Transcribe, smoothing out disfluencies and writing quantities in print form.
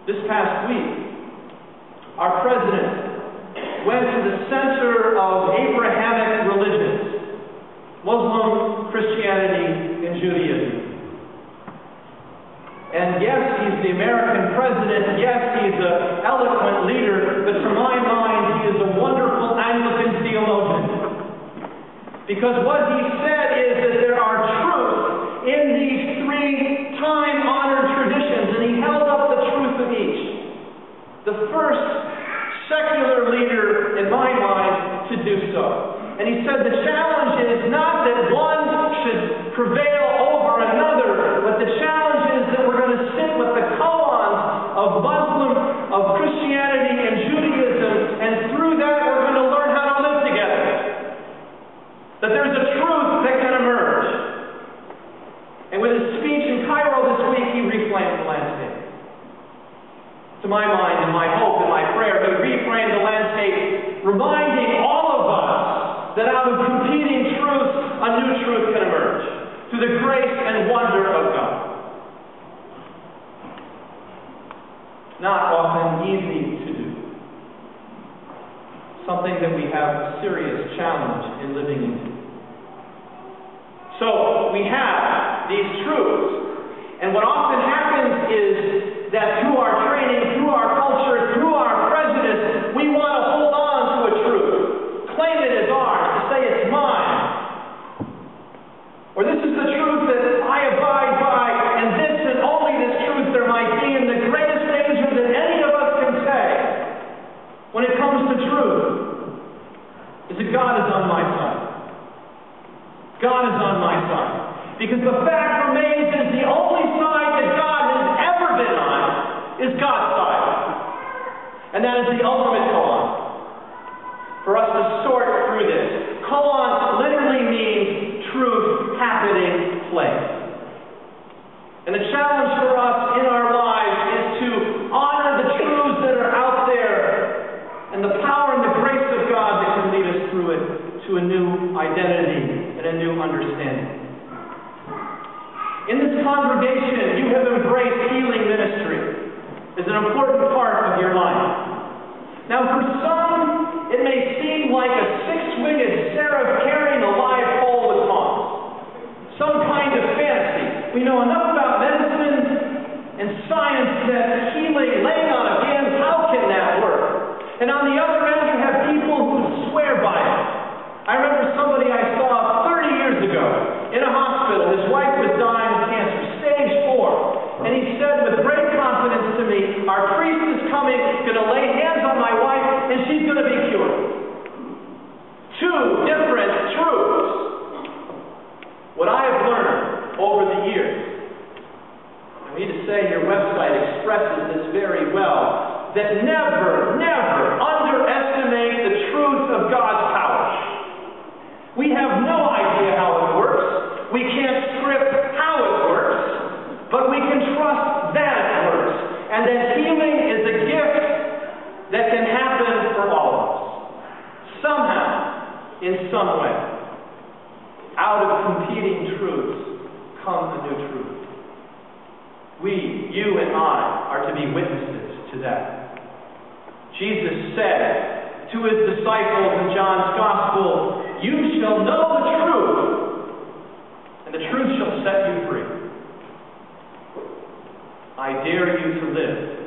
This past week, our president went to the center of Abrahamic religions, Muslim, Christianity, and Judaism. And yes, he's the American president. Yes, he's an eloquent leader. But to my mind, he is a wonderful Anglican theologian. Because what he said is that there are truths in these three time-honored traditions, and he held up the truth of each. The first secular leader, in my mind, to do so. And he said the challenge is not that one should prevail over another, but the challenge is that we're going to sit with the koans of Muslim, of Christianity and Judaism, and through that we're going to learn how to live together. That there's a truth that can emerge. And with his speech in Cairo this week, he reframed the landscape. To my mind and my hope and my prayer, he reframed the landscape, reminding all of us that out of competing truths, a new truth can emerge through the grace and wonder of God. Not often easy to do. Something that we have a serious challenge in living into. So we have these truths, and what often happens is that through our training, through our culture, through our prejudice, we want to hold on to a truth, claim it as ours, to say it's mine. Or this is the truth that I abide by, and this and only this truth there might be. And the greatest danger that any of us can say when it comes to truth is that God is on my side. God is on my side. Because the fact remains is the only side that God has ever been on is God's side. And that is the ultimate koan. For us to sort through this. Koan literally means truth happening place. And the challenge for us in our lives is to honor the truths that are out there and the power and the grace of God that can lead us through it to a new identity and a new understanding. In this congregation, you have embraced healing ministry as an important part of your life. Now, for some, it may seem like a six-winged seraph carrying a live pole with tongs. Some kind of fantasy. We know enough about medicine and science that healing, laying on of hands, how can that work? And on the other end, you have people who swear by it. I remember somebody I saw 30 years ago in a hospital. His wife was dying of cancer, stage 4. And he said with great confidence to me, our priest is coming, going to lay hands on my wife, and she's going to be cured. Two different truths. What I have learned over the years, I need to say your website expresses this very well, that never, never underestimate the truth of God's power. We have no idea how it works. We can't script how it works, but we can trust that it works. And that healing is a gift that can happen for all of us. Somehow, in some way. Out of competing truths comes a new truth. We, you and I, are to be witnesses to that. Jesus said to his disciples in John's Gospel, "You shall know the truth, and the truth shall set you free." I dare you to live